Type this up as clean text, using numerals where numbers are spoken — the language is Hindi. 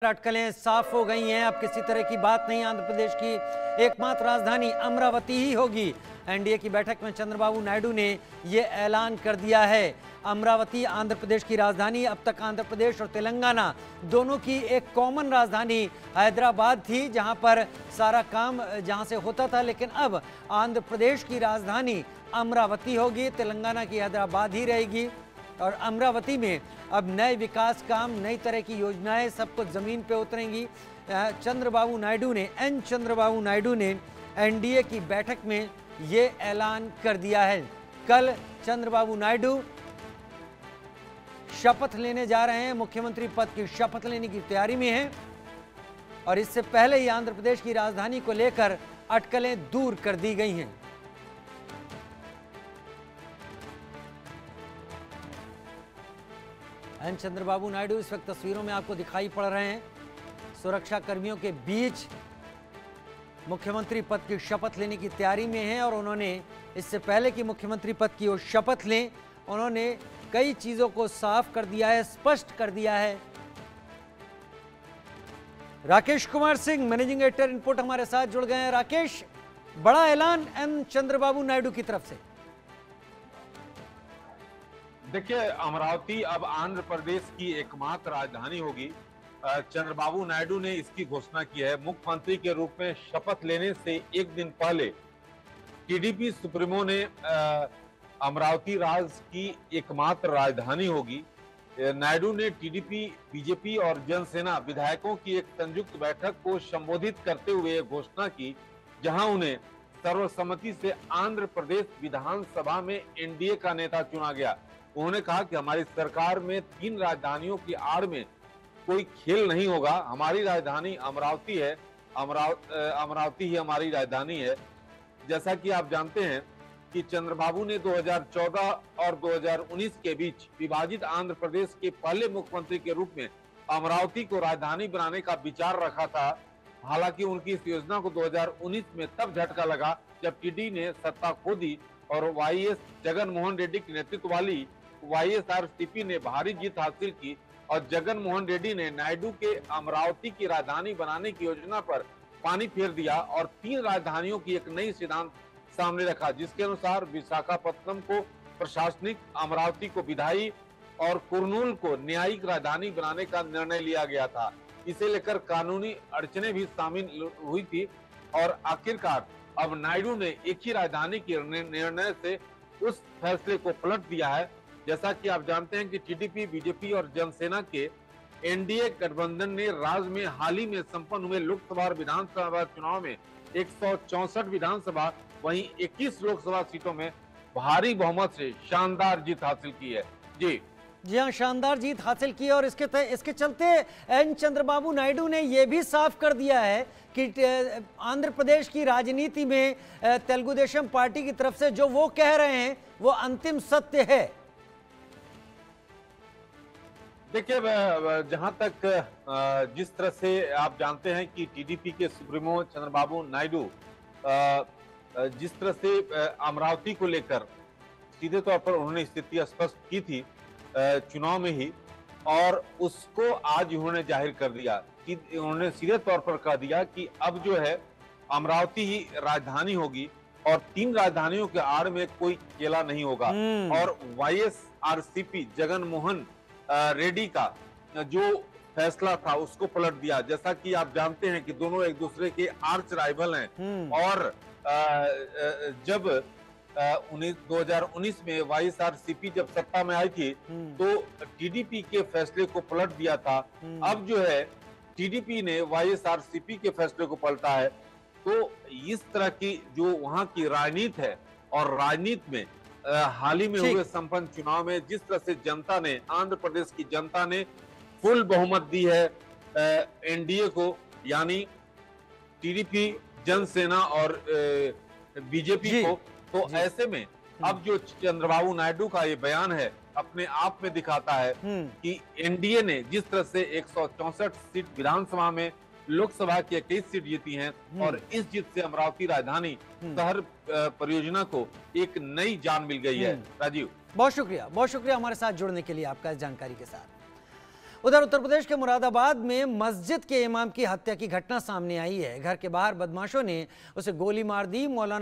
अटकलें साफ हो गई हैं। अब किसी तरह की बात नहीं, आंध्र प्रदेश की एकमात्र राजधानी अमरावती ही होगी। एनडीए की बैठक में चंद्रबाबू नायडू ने यह ऐलान कर दिया है। अमरावती आंध्र प्रदेश की राजधानी। अब तक आंध्र प्रदेश और तेलंगाना दोनों की एक कॉमन राजधानी हैदराबाद थी, जहां पर सारा काम जहां से होता था, लेकिन अब आंध्र प्रदेश की राजधानी अमरावती होगी, तेलंगाना की हैदराबाद ही रहेगी। और अमरावती में अब नए विकास काम, नई तरह की योजनाएं सब कुछ जमीन पे उतरेंगी। चंद्रबाबू नायडू ने एनडीए की बैठक में ये ऐलान कर दिया है। कल चंद्रबाबू नायडू शपथ लेने जा रहे हैं, मुख्यमंत्री पद की शपथ लेने की तैयारी में हैं और इससे पहले ही आंध्र प्रदेश की राजधानी को लेकर अटकलें दूर कर दी गई हैं। एन चंद्रबाबू नायडू इस वक्त तस्वीरों में आपको दिखाई पड़ रहे हैं, सुरक्षा कर्मियों के बीच मुख्यमंत्री पद की शपथ लेने की तैयारी में हैं। और उन्होंने इससे पहले कि मुख्यमंत्री पद की वो शपथ लें, उन्होंने कई चीजों को साफ कर दिया है, स्पष्ट कर दिया है। Rakesh Kumar Singh, managing editor input, हमारे साथ जुड़ गए हैं। राकेश, बड़ा ऐलान एन चंद्रबाबू नायडू की तरफ से। देखिए, अमरावती अब आंध्र प्रदेश की एकमात्र राजधानी होगी। चंद्रबाबू नायडू ने इसकी घोषणा की है। मुख्यमंत्री के रूप में शपथ लेने से एक दिन पहले टीडीपी सुप्रीमो ने अमरावती राज्य की एकमात्र राजधानी होगी। नायडू ने टीडीपी, बीजेपी और जनसेना विधायकों की एक संयुक्त बैठक को संबोधित करते हुए घोषणा की, जहां उन्हें सर्वसम्मति से आंध्र प्रदेश विधानसभा में एनडीए का नेता चुना गया। उन्होंने कहा कि हमारी सरकार में 3 राजधानियों की आड़ में कोई खेल नहीं होगा। हमारी राजधानी अमरावती है, अमरावती ही हमारी राजधानी है। जैसा कि आप जानते हैं कि चंद्रबाबू ने 2014 और 2019 के बीच विभाजित आंध्र प्रदेश के पहले मुख्यमंत्री के रूप में अमरावती को राजधानी बनाने का विचार रखा था। हालांकि उनकी इस योजना को 2019 में तब झटका लगा जब टीडी ने सत्ता खो दी और वाईएस जगन मोहन रेड्डी के नेतृत्व वाली वाईएसआरसीपी ने भारी जीत हासिल की और जगन मोहन रेड्डी ने नायडू के अमरावती की राजधानी बनाने की योजना पर पानी फेर दिया और 3 राजधानियों की एक नई सिद्धांत सामने रखा, जिसके अनुसार विशाखापत्तनम को प्रशासनिक, अमरावती को विधायी और कुर्नूल को न्यायिक राजधानी बनाने का निर्णय लिया गया था। इसे लेकर कानूनी अड़चने भी शामिल हुई थी और आखिरकार अब नायडू ने एक ही राजधानी के निर्णय से उस फैसले को पलट दिया है। जैसा कि आप जानते हैं कि टीडीपी, बीजेपी और जनसेना के एनडीए गठबंधन ने राज्य में हाल ही में संपन्न हुए लोकसभा और विधानसभा चुनाव में 164 विधानसभा वहीं 21 लोकसभा सीटों में भारी बहुमत से शानदार जीत हासिल की है। जी हाँ, शानदार जीत हासिल की है और इसके चलते एन चंद्रबाबू नायडू ने यह भी साफ कर दिया है कि आंध्र प्रदेश की राजनीति में तेलुगु देशम पार्टी की तरफ से जो वो कह रहे हैं वो अंतिम सत्य है। देखिए, जहां तक जिस तरह से आप जानते हैं कि टीडीपी के सुप्रीमो चंद्रबाबू नायडू जिस तरह से अमरावती को लेकर सीधे तौर पर उन्होंने स्थिति स्पष्ट की थी चुनाव में ही, और उसको आज उन्होंने जाहिर कर दिया। उन्होंने सीधे तौर पर कह दिया कि अब जो है अमरावती ही राजधानी होगी और 3 राजधानियों के आड़ में कोई खेला नहीं होगा। और वाईएसआरसीपी जगन मोहन रेड्डी का जो फैसला था उसको पलट दिया। जैसा कि आप जानते हैं कि दोनों एक दूसरे के आर्च राइवल हैं और जब 2019 में वाईएसआरसीपी जब सत्ता में आई थी तो टीडीपी के फैसले को पलट दिया था। अब जो है टीडीपी ने वाईएसआरसीपी के फैसले को पलटा है। तो इस तरह की जो वहां की राजनीति है और राजनीति में हाल ही में हुए संपन्न चुनाव में जिस तरह से जनता ने, आंध्र प्रदेश की जनता ने फुल बहुमत दी है एनडीए को, यानी टीडीपी, जनसेना और बीजेपी को। तो ऐसे में अब जो चंद्रबाबू नायडू का ये बयान है अपने आप में दिखाता है कि एनडीए ने जिस तरह से 164 सीट विधानसभा में, लोकसभा की 21 सीट जीती हैं और इस जीत से अमरावती राजधानी शहर परियोजना को एक नई जान मिल गई है। राजीव, बहुत शुक्रिया हमारे साथ जुड़ने के लिए आपका इस जानकारी के साथ। उधर उत्तर प्रदेश के मुरादाबाद में मस्जिद के इमाम की हत्या की घटना सामने आई है। घर के बाहर बदमाशों ने उसे गोली मार दी। मौलाना